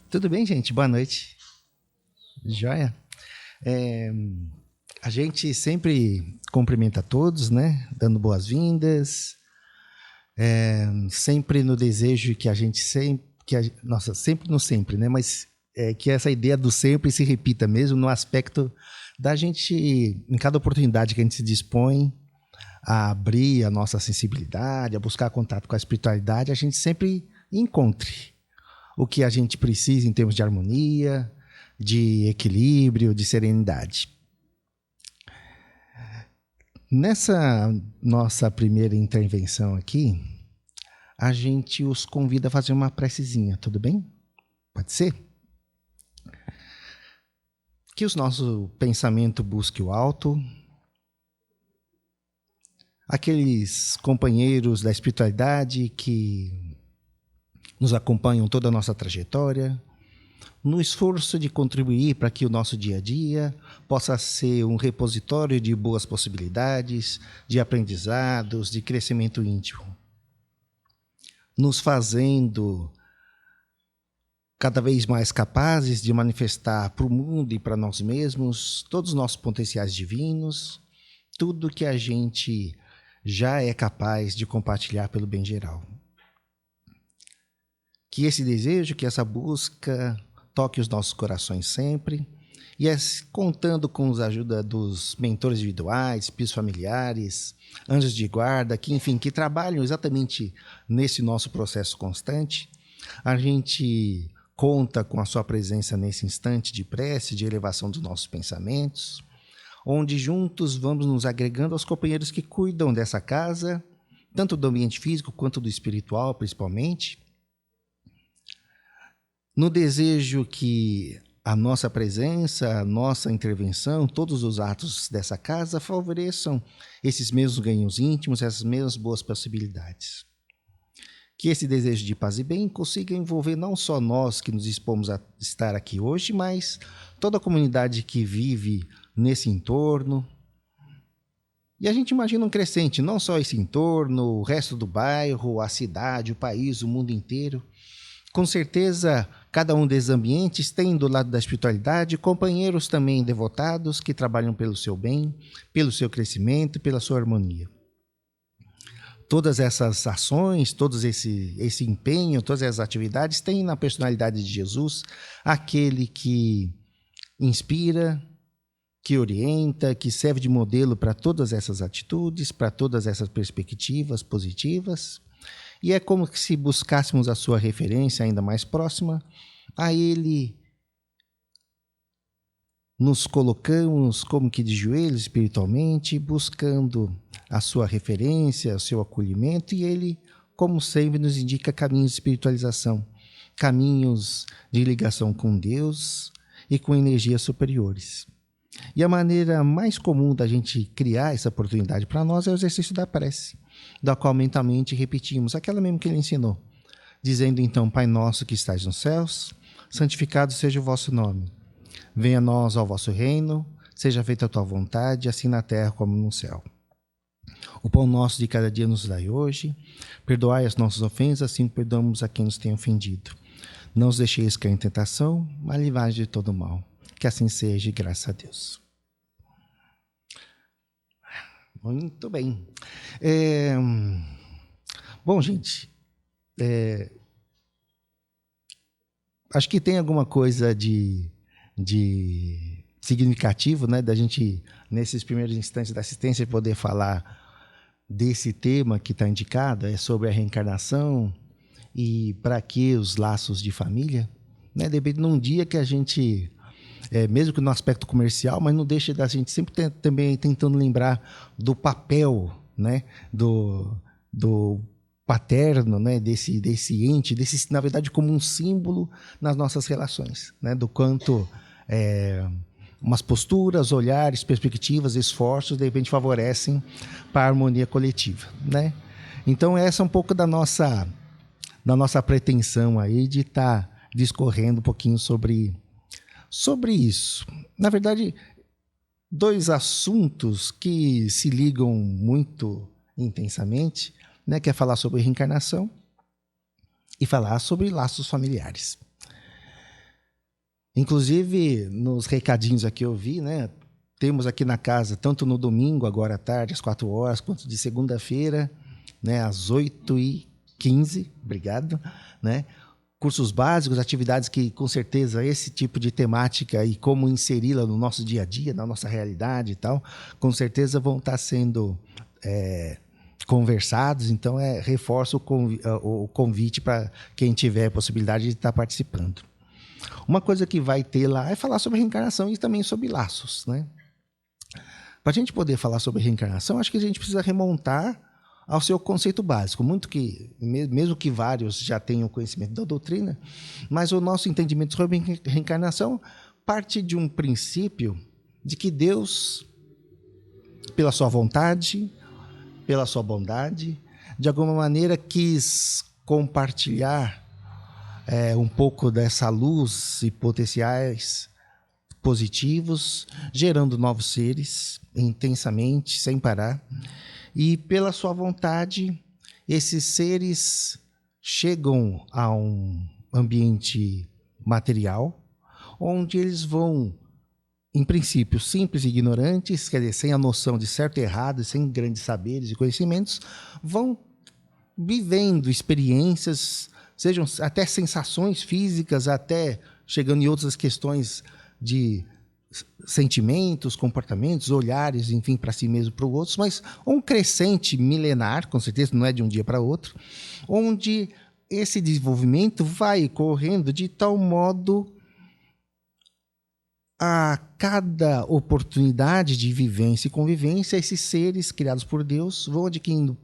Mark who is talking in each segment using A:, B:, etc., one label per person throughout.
A: Tudo bem, gente? Boa noite. Joia? É, a gente sempre cumprimenta todos, né? Dando boas-vindas. Sempre no desejo que a gente sempre... nossa, sempre no sempre, né? Mas que essa ideia do sempre se repita mesmo no aspecto da gente, em cada oportunidade que a gente se dispõe a abrir a nossa sensibilidade, a buscar contato com a espiritualidade, a gente sempre encontre o que a gente precisa em termos de harmonia, de equilíbrio, de serenidade. Nessa nossa primeira intervenção aqui, a gente os convida a fazer uma precezinha, tudo bem? Pode ser? Que o nosso pensamento busque o alto, aqueles companheiros da espiritualidade que nos acompanham toda a nossa trajetória, no esforço de contribuir para que o nosso dia a dia possa ser um repositório de boas possibilidades, de aprendizados, de crescimento íntimo, nos fazendo cada vez mais capazes de manifestar para o mundo e para nós mesmos todos os nossos potenciais divinos, tudo que a gente já é capaz de compartilhar pelo bem geral. Que esse desejo, que essa busca toque os nossos corações sempre, e contando com a ajuda dos mentores individuais, espíritos familiares, anjos de guarda, que enfim, que trabalham exatamente nesse nosso processo constante, a gente conta com a sua presença nesse instante de prece, de elevação dos nossos pensamentos, onde juntos vamos nos agregando aos companheiros que cuidam dessa casa, tanto do ambiente físico quanto do espiritual, principalmente, no desejo que a nossa presença, a nossa intervenção, todos os atos dessa casa favoreçam esses mesmos ganhos íntimos, essas mesmas boas possibilidades. Que esse desejo de paz e bem consiga envolver não só nós que nos dispomos a estar aqui hoje, mas toda a comunidade que vive nesse entorno. E a gente imagina um crescente, não só esse entorno, o resto do bairro, a cidade, o país, o mundo inteiro. Com certeza, cada um desses ambientes tem do lado da espiritualidade companheiros também devotados que trabalham pelo seu bem, pelo seu crescimento, pela sua harmonia. Todas essas ações, todo esse empenho, todas essas atividades têm na personalidade de Jesus aquele que inspira, que orienta, que serve de modelo para todas essas atitudes, para todas essas perspectivas positivas. E é como se buscássemos a sua referência ainda mais próxima, a ele nos colocamos como que de joelhos espiritualmente, buscando a sua referência, o seu acolhimento, e ele, como sempre, nos indica caminhos de espiritualização, caminhos de ligação com Deus e com energias superiores. E a maneira mais comum da gente criar essa oportunidade para nós é o exercício da prece, da qual mentalmente repetimos, aquela mesmo que ele ensinou, dizendo então: Pai nosso que estais nos céus, santificado seja o vosso nome. Venha a nós ao vosso reino, seja feita a tua vontade, assim na terra como no céu. O pão nosso de cada dia nos dai hoje, perdoai as nossas ofensas, assim perdoamos a quem nos tem ofendido. Não os deixeis cair em tentação, mas livrai-nos de todo mal. Que assim seja, graças a Deus. Muito bem. Bom, gente, acho que tem alguma coisa de significativo, né, da gente, nesses primeiros instantes da assistência, poder falar desse tema que está indicado, sobre a reencarnação e para que os laços de família, né, de repente num dia que a gente... mesmo que no aspecto comercial, mas não deixa da gente sempre também tentando lembrar do papel, né, do paterno, né, desse ente, na verdade, como um símbolo nas nossas relações, né, do quanto umas posturas, olhares, perspectivas, esforços, de repente favorecem para a harmonia coletiva, né? Então essa é um pouco da nossa pretensão aí de estar discorrendo um pouquinho sobre isso. Na verdade, dois assuntos que se ligam muito intensamente, né, que é falar sobre reencarnação e falar sobre laços familiares. Inclusive, nos recadinhos aqui eu vi, né? Temos aqui na casa, tanto no domingo, agora à tarde, às 4 horas, quanto de segunda-feira, né, às 8h15, obrigado, né? Cursos básicos, atividades que, com certeza, esse tipo de temática e como inseri-la no nosso dia a dia, na nossa realidade e tal, com certeza vão estar sendo conversados. Então, reforço o convite para quem tiver a possibilidade de estar participando. Uma coisa que vai ter lá é falar sobre reencarnação e também sobre laços, né? Para a gente poder falar sobre reencarnação, acho que a gente precisa remontar ao seu conceito básico. Mesmo que vários já tenham conhecimento da doutrina, mas o nosso entendimento sobre reencarnação parte de um princípio de que Deus, pela sua vontade, pela sua bondade, de alguma maneira quis compartilhar um pouco dessa luz e potenciais positivos, gerando novos seres intensamente, sem parar. E pela sua vontade, esses seres chegam a um ambiente material, onde eles vão, em princípio, simples e ignorantes, quer dizer, sem a noção de certo e errado, sem grandes saberes e conhecimentos, vão vivendo experiências, sejam até sensações físicas, até chegando em outras questões de sentimentos, comportamentos, olhares, enfim, para si mesmo, para os outros, mas um crescente milenar, com certeza, não é de um dia para outro, onde esse desenvolvimento vai correndo de tal modo a cada oportunidade de vivência e convivência, esses seres criados por Deus vão adquirindo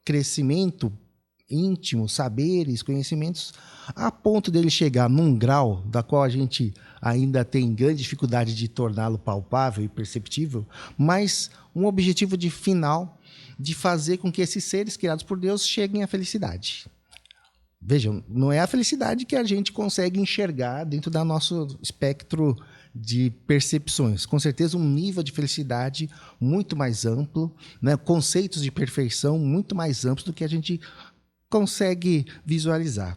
A: crescimento íntimo, saberes, conhecimentos, a ponto dele chegar num grau da qual a gente ainda tem grande dificuldade de torná-lo palpável e perceptível, mas um objetivo de final de fazer com que esses seres criados por Deus cheguem à felicidade. Vejam, não é a felicidade que a gente consegue enxergar dentro do nosso espectro de percepções. Com certeza, um nível de felicidade muito mais amplo, né? Conceitos de perfeição muito mais amplos do que a gente consegue visualizar.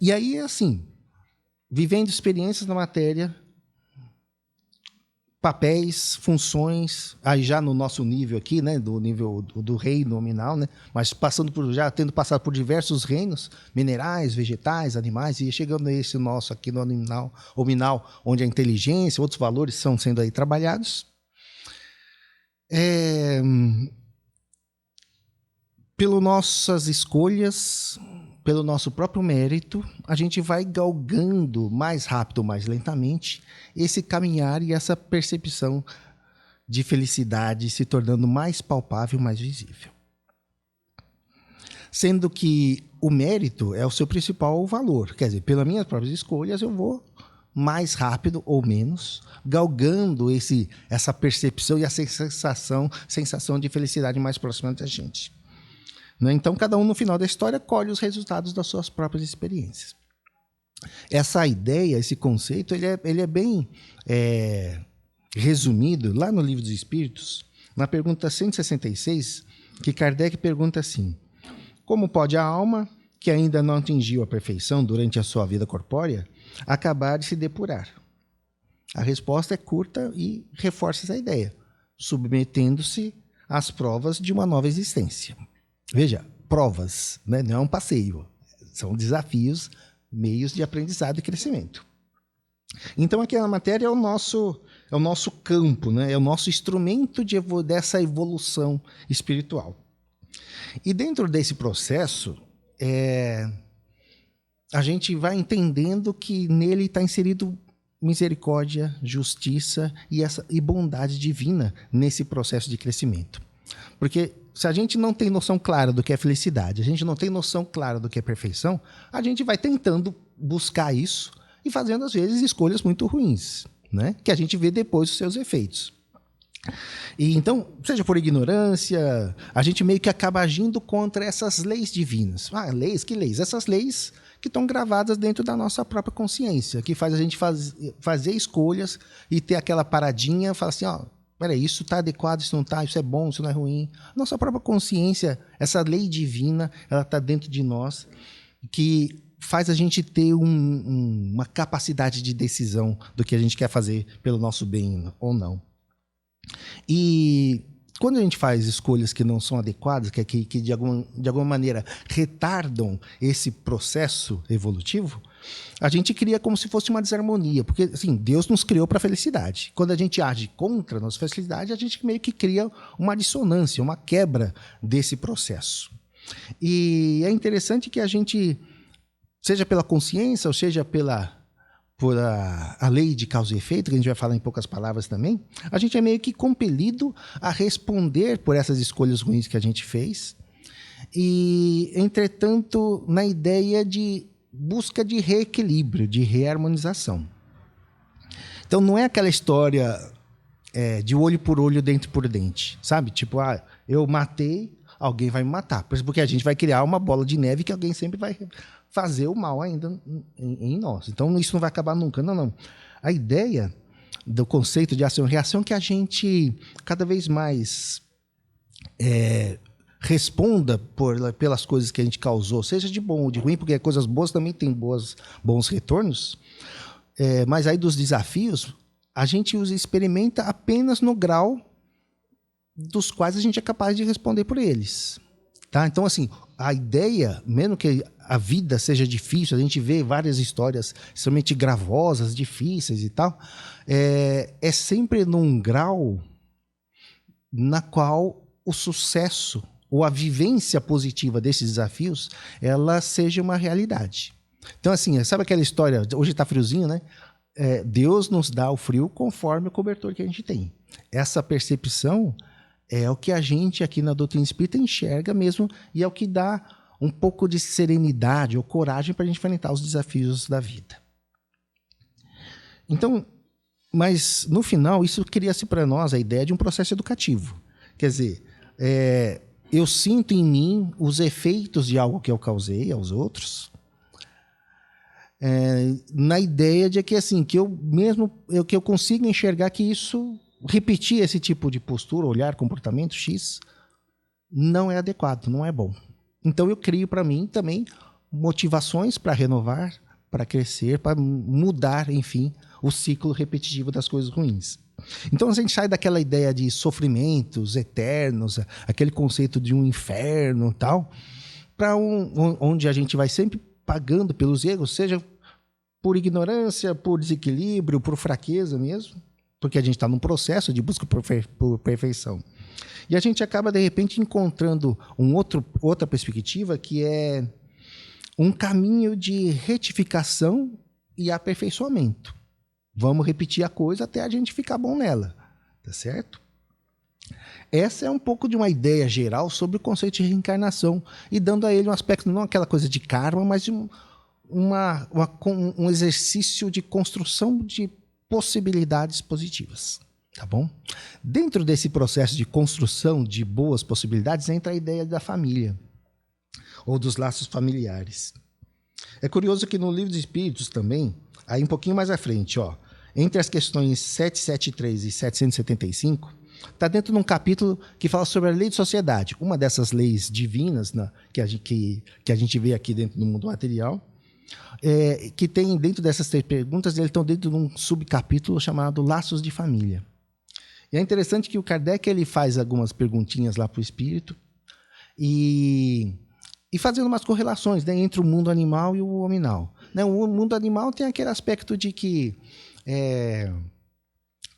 A: E aí, assim, vivendo experiências na matéria, papéis, funções, aí já no nosso nível aqui, né, do nível do reino nominal, né, mas já tendo passado por diversos reinos, minerais, vegetais, animais, e chegando a esse nosso aqui no nominal, onde a inteligência, outros valores estão sendo aí trabalhados. Pelas nossas escolhas, pelo nosso próprio mérito, a gente vai galgando mais rápido ou mais lentamente esse caminhar e essa percepção de felicidade se tornando mais palpável, mais visível. Sendo que o mérito é o seu principal valor. Quer dizer, pelas minhas próprias escolhas, eu vou mais rápido ou menos, galgando essa percepção e essa sensação de felicidade mais próxima da gente. Então, cada um, no final da história, colhe os resultados das suas próprias experiências. Essa ideia, esse conceito, ele é bem resumido lá no Livro dos Espíritos, na pergunta 166, que Kardec pergunta assim: como pode a alma, que ainda não atingiu a perfeição durante a sua vida corpórea, acabar de se depurar? A resposta é curta e reforça essa ideia, submetendo-se às provas de uma nova existência. Veja, provas, né? Não é um passeio, são desafios, meios de aprendizado e crescimento. Então, aqui na matéria é o nosso campo, né? É o nosso instrumento dessa evolução espiritual. E dentro desse processo, a gente vai entendendo que nele está inserido misericórdia, justiça e bondade divina nesse processo de crescimento. Porque se a gente não tem noção clara do que é felicidade, a gente não tem noção clara do que é perfeição, a gente vai tentando buscar isso e fazendo, às vezes, escolhas muito ruins, né? Que a gente vê depois os seus efeitos. E então, seja por ignorância, a gente meio que acaba agindo contra essas leis divinas. Leis? Que leis? Essas leis que estão gravadas dentro da nossa própria consciência, que faz a gente fazer escolhas e ter aquela paradinha, falar assim, peraí, isso está adequado, isso não está, isso é bom, isso não é ruim. Nossa própria consciência, essa lei divina, ela está dentro de nós, que faz a gente ter um uma capacidade de decisão do que a gente quer fazer pelo nosso bem ou não. E quando a gente faz escolhas que não são adequadas, que de alguma maneira retardam esse processo evolutivo, a gente cria como se fosse uma desarmonia, porque assim, Deus nos criou para a felicidade. Quando a gente age contra a nossa felicidade, a gente meio que cria uma dissonância, uma quebra desse processo. E é interessante que a gente, seja pela consciência ou seja por a lei de causa e efeito, que a gente vai falar em poucas palavras também, a gente é meio que compelido a responder por essas escolhas ruins que a gente fez. E, entretanto, na ideia de busca de reequilíbrio, de reharmonização. Então, não é aquela história de olho por olho, dente por dente, sabe? Tipo, eu matei, alguém vai me matar. Porque a gente vai criar uma bola de neve que alguém sempre vai fazer o mal ainda em nós. Então, isso não vai acabar nunca. Não. A ideia do conceito de ação e reação é que a gente cada vez mais responda pelas coisas que a gente causou, seja de bom ou de ruim, porque coisas boas também têm bons retornos, mas aí dos desafios, a gente os experimenta apenas no grau dos quais a gente é capaz de responder por eles. Tá? Então, assim, a ideia, mesmo que a vida seja difícil, a gente vê várias histórias extremamente gravosas, difíceis e tal, é sempre num grau na qual o sucesso ou a vivência positiva desses desafios, ela seja uma realidade. Então, assim, sabe aquela história, hoje está friozinho, né? Deus nos dá o frio conforme o cobertor que a gente tem. Essa percepção é o que a gente aqui na doutrina espírita enxerga mesmo e é o que dá um pouco de serenidade ou coragem para a gente enfrentar os desafios da vida. Então, mas no final, isso cria-se para nós a ideia de um processo educativo. Quer dizer, eu sinto em mim os efeitos de algo que eu causei aos outros, na ideia de que assim, que eu consigo enxergar que isso, repetir esse tipo de postura, olhar, comportamento X, não é adequado, não é bom. Então eu crio para mim também motivações para renovar, para crescer, para mudar, enfim, o ciclo repetitivo das coisas ruins. Então a gente sai daquela ideia de sofrimentos eternos, aquele conceito de um inferno e tal, para onde a gente vai sempre pagando pelos erros, seja por ignorância, por desequilíbrio, por fraqueza mesmo, porque a gente está num processo de busca por perfeição. E a gente acaba, de repente, encontrando outra perspectiva, que é um caminho de retificação e aperfeiçoamento. Vamos repetir a coisa até a gente ficar bom nela, tá certo? Essa é um pouco de uma ideia geral sobre o conceito de reencarnação e dando a ele um aspecto, não aquela coisa de karma, mas de um exercício de construção de possibilidades positivas, tá bom? Dentro desse processo de construção de boas possibilidades entra a ideia da família ou dos laços familiares. É curioso que no Livro dos Espíritos também, aí um pouquinho mais à frente, entre as questões 773 e 775, está dentro de um capítulo que fala sobre a lei de sociedade, uma dessas leis divinas, né, que a gente vê aqui dentro do mundo material, que tem dentro dessas 3 perguntas, eles estão dentro de um subcapítulo chamado Laços de Família. E é interessante que o Kardec ele faz algumas perguntinhas lá para o espírito e fazendo umas correlações, né, entre o mundo animal e o hominal. Né, o mundo animal tem aquele aspecto de que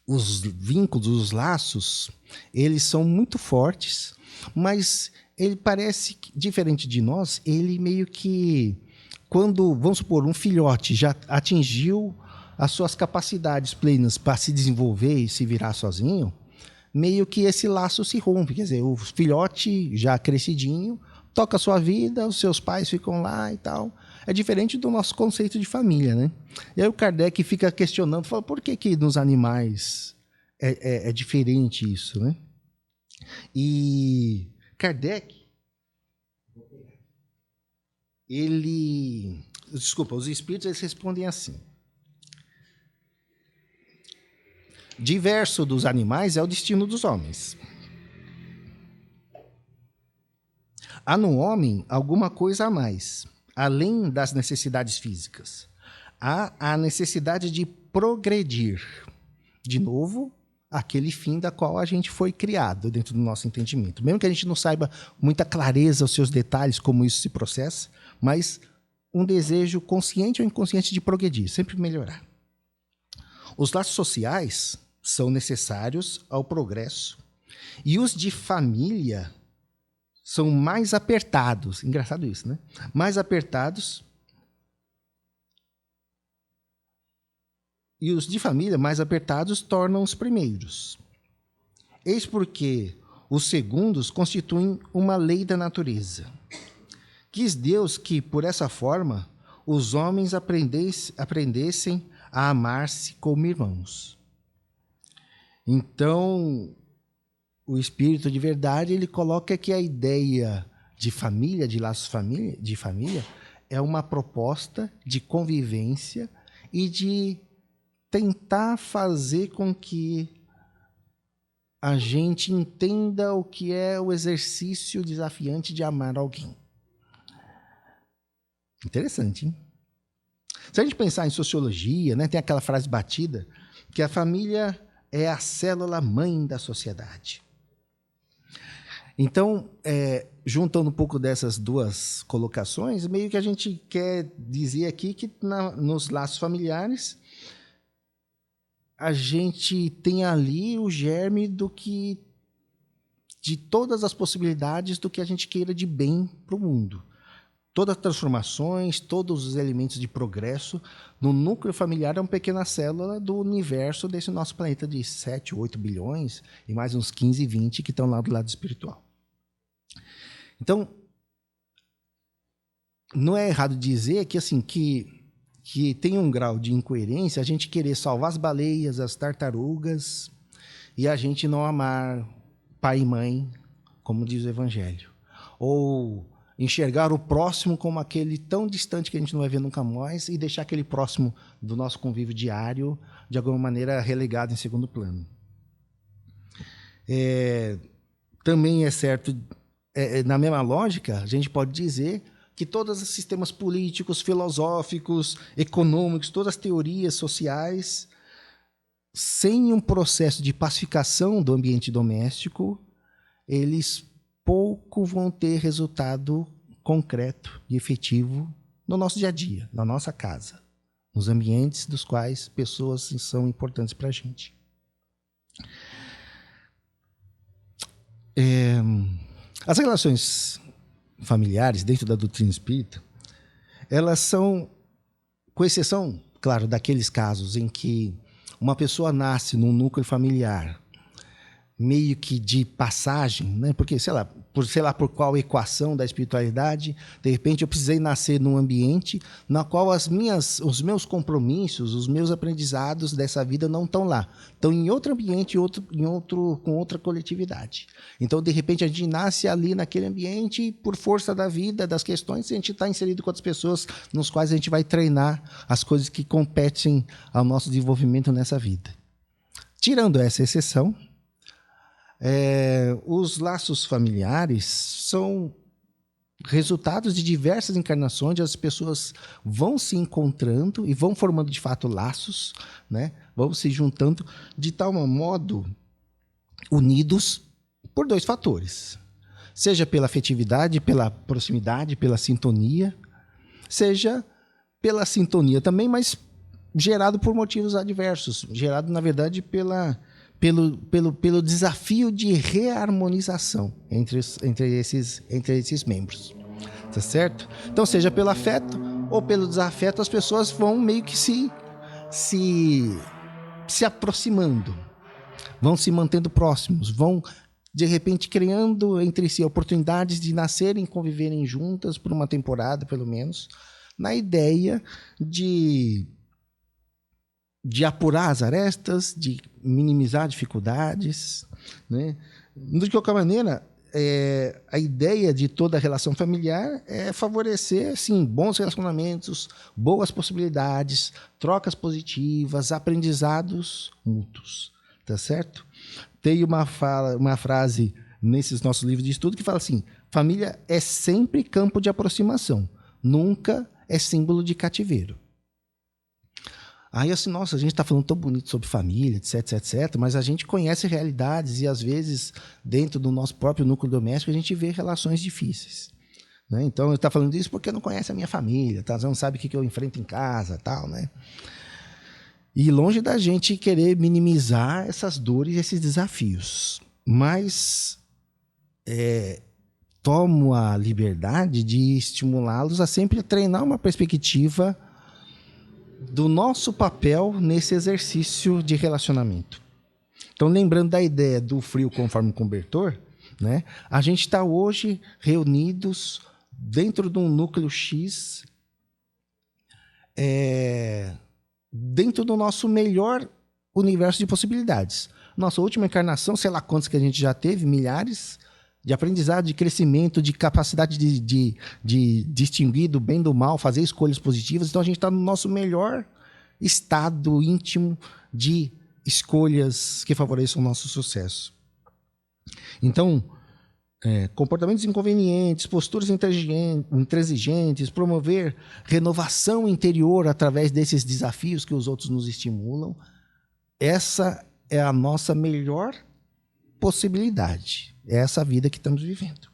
A: os vínculos, os laços, eles são muito fortes, mas ele parece, diferente de nós, ele meio que, quando, vamos supor, um filhote já atingiu as suas capacidades plenas para se desenvolver e se virar sozinho, meio que esse laço se rompe. Quer dizer, o filhote já crescidinho toca a sua vida, os seus pais ficam lá e tal. É diferente do nosso conceito de família, né? E aí o Kardec fica questionando, fala, por que nos animais é diferente isso, né? E Kardec, os espíritos eles respondem assim: diverso dos animais é o destino dos homens. Há no homem alguma coisa a mais, além das necessidades físicas. Há a necessidade de progredir. De novo, aquele fim da qual a gente foi criado dentro do nosso entendimento. Mesmo que a gente não saiba muita clareza os seus detalhes, como isso se processa, mas um desejo consciente ou inconsciente de progredir, sempre melhorar. Os laços sociais são necessários ao progresso e os de família são mais apertados. Engraçado isso, né? Mais apertados. E os de família mais apertados tornam os primeiros. Eis porque os segundos constituem uma lei da natureza. Quis Deus que, por essa forma, os homens aprendessem a amar-se como irmãos. Então, o Espírito de verdade, ele coloca que a ideia de família, de laços de família, é uma proposta de convivência e de tentar fazer com que a gente entenda o que é o exercício desafiante de amar alguém. Interessante, hein? Se a gente pensar em sociologia, né, tem aquela frase batida que a família é a célula mãe da sociedade. Então, juntando um pouco dessas duas colocações, meio que a gente quer dizer aqui que nos laços familiares a gente tem ali o germe de todas as possibilidades do que a gente queira de bem para o mundo. Todas as transformações, todos os elementos de progresso no núcleo familiar é uma pequena célula do universo desse nosso planeta de 7, 8 bilhões e mais uns 15, 20 que estão lá do lado espiritual. Então, não é errado dizer que, assim, que tem um grau de incoerência a gente querer salvar as baleias, as tartarugas, e a gente não amar pai e mãe, como diz o Evangelho. Ou enxergar o próximo como aquele tão distante que a gente não vai ver nunca mais e deixar aquele próximo do nosso convívio diário, de alguma maneira, relegado em segundo plano. Também é certo, na mesma lógica, a gente pode dizer que todos os sistemas políticos, filosóficos, econômicos, todas as teorias sociais, sem um processo de pacificação do ambiente doméstico, eles pouco vão ter resultado concreto e efetivo no nosso dia a dia, na nossa casa, nos ambientes dos quais pessoas são importantes para a gente. As relações familiares dentro da doutrina espírita, elas são, com exceção, claro, daqueles casos em que uma pessoa nasce num núcleo familiar meio que de passagem, né? Porque, sei lá por qual equação da espiritualidade, de repente eu precisei nascer num ambiente na qual os meus compromissos, os meus aprendizados dessa vida não estão lá. Estão em outro ambiente, com outra coletividade. Então, de repente, a gente nasce ali naquele ambiente e, por força da vida, das questões, a gente está inserido com outras pessoas nos quais a gente vai treinar as coisas que competem ao nosso desenvolvimento nessa vida. Tirando essa exceção, os laços familiares são resultados de diversas encarnações, onde as pessoas vão se encontrando e vão formando, de fato, laços, né? Vão se juntando de tal modo unidos por dois fatores. Seja pela afetividade, pela proximidade, pela sintonia, seja pela sintonia também, mas gerado por motivos adversos, gerado, na verdade, pelo desafio de reharmonização entre esses membros, tá certo? Então, seja pelo afeto ou pelo desafeto, as pessoas vão meio que se aproximando, vão se mantendo próximos, vão, de repente, criando entre si oportunidades de nascerem e conviverem juntas por uma temporada, pelo menos, na ideia de apurar as arestas, de minimizar dificuldades, né? De qualquer maneira, a ideia de toda a relação familiar é favorecer, sim, bons relacionamentos, boas possibilidades, trocas positivas, aprendizados mútuos, tá certo? Tem uma frase nesses nossos livros de estudo que fala assim: família é sempre campo de aproximação, nunca é símbolo de cativeiro. Aí assim, nossa, a gente está falando tão bonito sobre família, etc, etc, mas a gente conhece realidades e às vezes dentro do nosso próprio núcleo doméstico a gente vê relações difíceis, né? Então eu estou falando isso porque não conhece a minha família, tá? Você não sabe o que eu enfrento em casa, tal, né? E longe da gente querer minimizar essas dores, esses desafios, mas tomo a liberdade de estimulá-los a sempre treinar uma perspectiva do nosso papel nesse exercício de relacionamento. Então, lembrando da ideia do frio conforme cobertor, né? A gente está hoje reunidos dentro de um núcleo X, dentro do nosso melhor universo de possibilidades. Nossa última encarnação, sei lá quantos que a gente já teve, milhares, de aprendizado, de crescimento, de capacidade de distinguir do bem do mal, fazer escolhas positivas. Então, a gente está no nosso melhor estado íntimo de escolhas que favoreçam o nosso sucesso. Então, comportamentos inconvenientes, posturas intransigentes, promover renovação interior através desses desafios que os outros nos estimulam, essa é a nossa melhor possibilidade. É essa vida que estamos vivendo.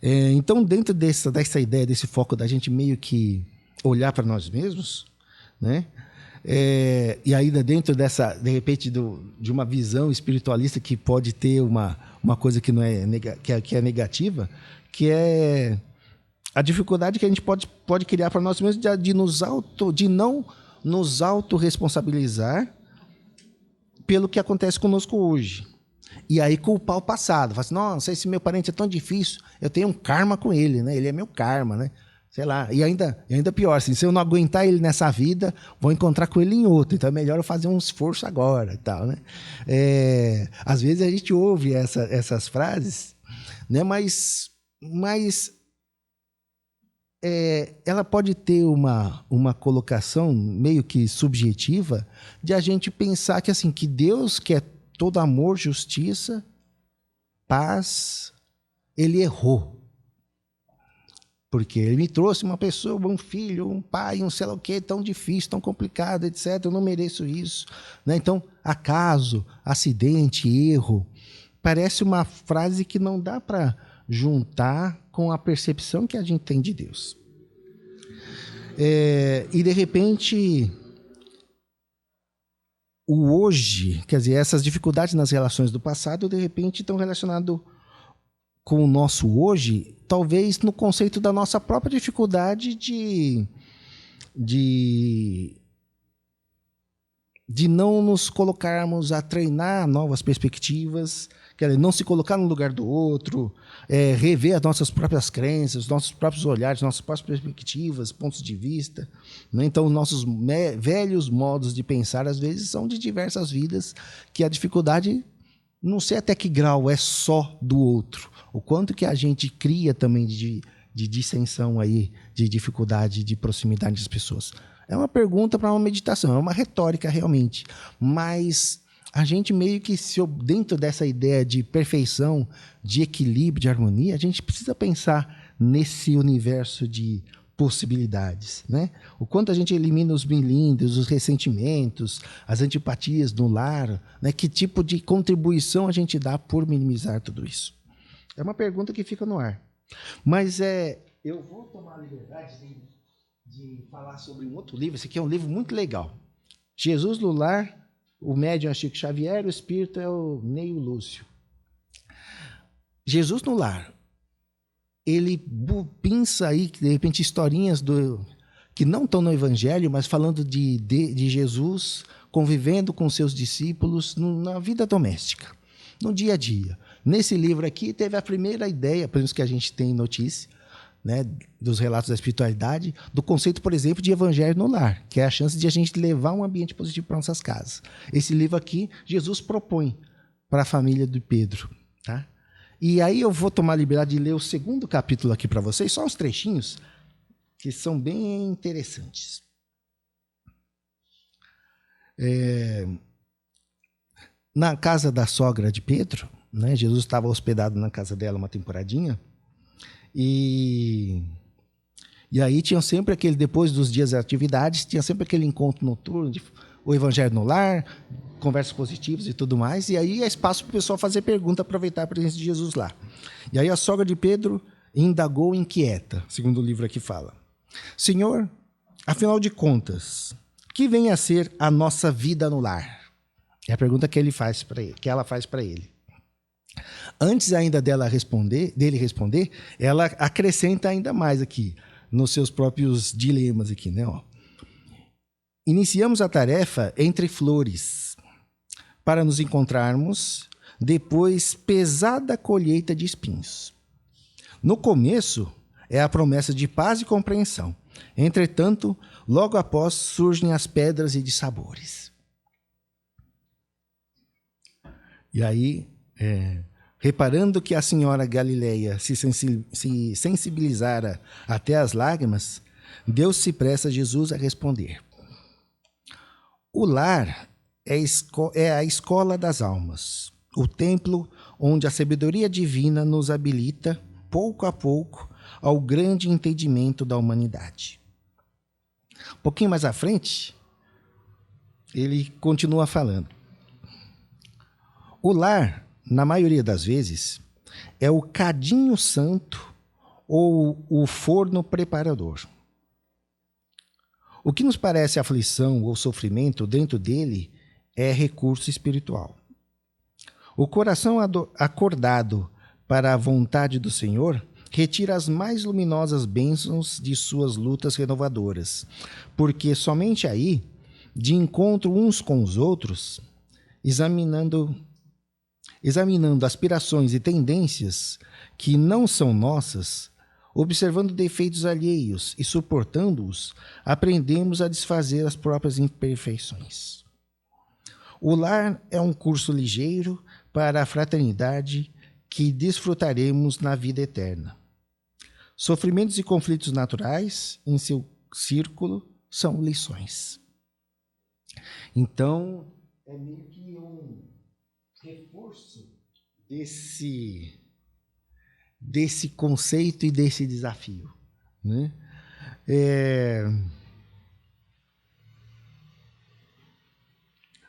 A: Então, dentro dessa ideia, desse foco da gente meio que olhar para nós mesmos, né? E ainda dentro dessa, de repente, de uma visão espiritualista que pode ter uma coisa que não que é negativa, que é a dificuldade que a gente pode criar para nós mesmos de não nos autorresponsabilizar pelo que acontece conosco hoje. E aí culpar o passado. Falar assim, nossa, esse meu parente é tão difícil, eu tenho um karma com ele, né? Ele é meu karma, né? Sei lá. E ainda pior, assim, se eu não aguentar ele nessa vida, vou encontrar com ele em outra. Então é melhor eu fazer um esforço agora e tal, né? Às vezes a gente ouve essas frases, né? Mas ela pode ter uma colocação meio que subjetiva de a gente pensar que, assim, que Deus quer todo amor, justiça, paz, ele errou. Porque ele me trouxe uma pessoa, um filho, um pai, um sei lá o quê, tão difícil, tão complicado, etc. Eu não mereço isso, né? Então, acaso, acidente, erro, parece uma frase que não dá para juntar com a percepção que a gente tem de Deus. E, de repente, o hoje, quer dizer, essas dificuldades nas relações do passado, de repente, estão relacionadas com o nosso hoje, talvez no conceito da nossa própria dificuldade de não nos colocarmos a treinar novas perspectivas, quer dizer, não se colocar no lugar do outro, rever as nossas próprias crenças, nossos próprios olhares, nossas próprias perspectivas, pontos de vista, né? Então, nossos velhos modos de pensar, às vezes, são de diversas vidas, que a dificuldade, não sei até que grau é só do outro, o quanto que a gente cria também de dissensão aí, de dificuldade, de proximidade das pessoas. É uma pergunta para uma meditação, é uma retórica realmente, mas a gente meio que, dentro dessa ideia de perfeição, de equilíbrio, de harmonia, a gente precisa pensar nesse universo de possibilidades, né? O quanto a gente elimina os milindres, os ressentimentos, as antipatias no lar, né? Que tipo de contribuição a gente dá por minimizar tudo isso? É uma pergunta que fica no ar. Mas eu vou tomar a liberdade de falar sobre um outro livro. Esse aqui é um livro muito legal. Jesus no Lar, o médium é Chico Xavier, o espírito é o Neio Lúcio. Jesus no Lar, ele pinça aí, de repente, historinhas que não estão no Evangelho, mas falando de Jesus convivendo com seus discípulos na vida doméstica, no dia a dia. Nesse livro aqui teve a primeira ideia, por isso que a gente tem notícia, né, dos relatos da espiritualidade, do conceito, por exemplo, de evangelho no lar, que é a chance de a gente levar um ambiente positivo para nossas casas. Esse livro aqui, Jesus propõe para a família de Pedro. Tá? E aí eu vou tomar a liberdade de ler o segundo capítulo aqui para vocês, só uns trechinhos, que são bem interessantes. Na casa da sogra de Pedro, né, Jesus estava hospedado na casa dela uma temporadinha, e E aí tinham sempre aquele, depois dos dias de atividades, tinha sempre aquele encontro noturno, o evangelho no lar, conversas positivas e tudo mais. E aí é espaço para o pessoal fazer pergunta, aproveitar a presença de Jesus lá. E aí a sogra de Pedro indagou inquieta, segundo o livro aqui fala. Senhor, afinal de contas, que vem a ser a nossa vida no lar? É a pergunta que ela faz para ele. Antes ainda dele responder, ela acrescenta ainda mais aqui, nos seus próprios dilemas aqui, né? Ó. Iniciamos a tarefa entre flores, para nos encontrarmos depois pesada colheita de espinhos. No começo é a promessa de paz e compreensão. Entretanto, logo após surgem as pedras e dissabores. E aí, reparando que a senhora Galileia se sensibilizara até as lágrimas, Deus se presta a Jesus a responder. O lar é a escola das almas, o templo onde a sabedoria divina nos habilita, pouco a pouco, ao grande entendimento da humanidade. Um pouquinho mais à frente, ele continua falando. O lar, na maioria das vezes, é o cadinho santo ou o forno preparador. O que nos parece aflição ou sofrimento dentro dele é recurso espiritual. O coração acordado para a vontade do Senhor retira as mais luminosas bênçãos de suas lutas renovadoras, porque somente aí, de encontro uns com os outros, examinando aspirações e tendências que não são nossas, observando defeitos alheios e suportando-os, aprendemos a desfazer as próprias imperfeições. O lar é um curso ligeiro para a fraternidade que desfrutaremos na vida eterna. Sofrimentos e conflitos naturais em seu círculo são lições. Então, é meio que um reforço desse conceito e desse desafio, né?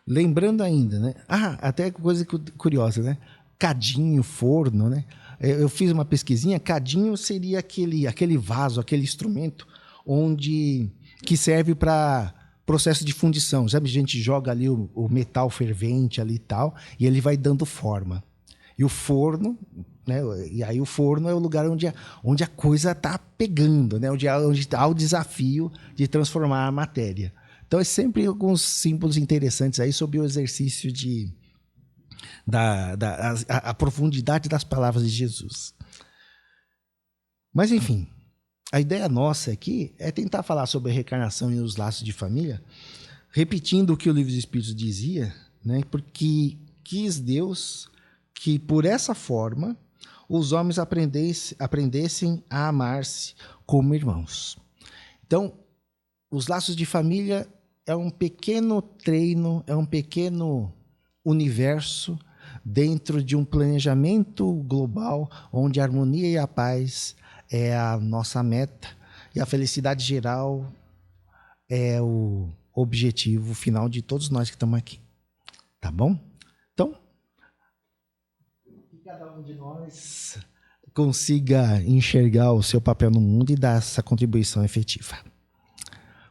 A: Lembrando ainda, né? Até coisa curiosa, né? Cadinho, forno, né? Eu fiz uma pesquisinha, cadinho seria aquele vaso, aquele instrumento que serve para processo de fundição. Sabe, a gente joga ali o metal fervente ali e tal, e ele vai dando forma. E o forno, né? E aí o forno é o lugar onde a coisa está pegando, né? Onde há o desafio de transformar a matéria. Então, é sempre alguns símbolos interessantes aí sobre o exercício a profundidade das palavras de Jesus. Mas, enfim, a ideia nossa aqui é tentar falar sobre a reencarnação e os laços de família, repetindo o que o Livro dos Espíritos dizia, né? Porque quis Deus que, por essa forma, os homens aprendessem a amar-se como irmãos. Então, os laços de família é um pequeno treino, é um pequeno universo dentro de um planejamento global onde a harmonia e a paz é a nossa meta e a felicidade geral é o objetivo final de todos nós que estamos aqui. Tá bom? Então, que cada um de nós consiga enxergar o seu papel no mundo e dar essa contribuição efetiva.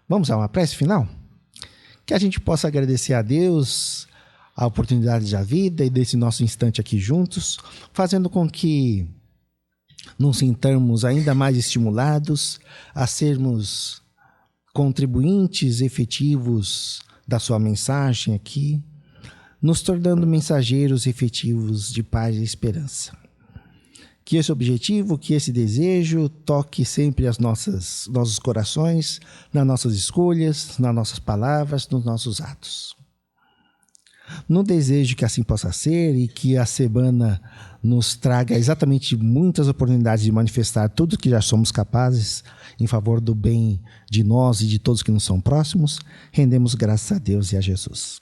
A: Vamos a uma prece final? Que a gente possa agradecer a Deus a oportunidade da vida e desse nosso instante aqui juntos, fazendo com que nos sintamos ainda mais estimulados a sermos contribuintes efetivos da sua mensagem aqui, nos tornando mensageiros efetivos de paz e esperança. Que esse objetivo, que esse desejo toque sempre nossos corações, nas nossas escolhas, nas nossas palavras, nos nossos atos. No desejo que assim possa ser e que a semana nos traga exatamente muitas oportunidades de manifestar tudo que já somos capazes em favor do bem de nós e de todos que nos são próximos, rendemos graças a Deus e a Jesus.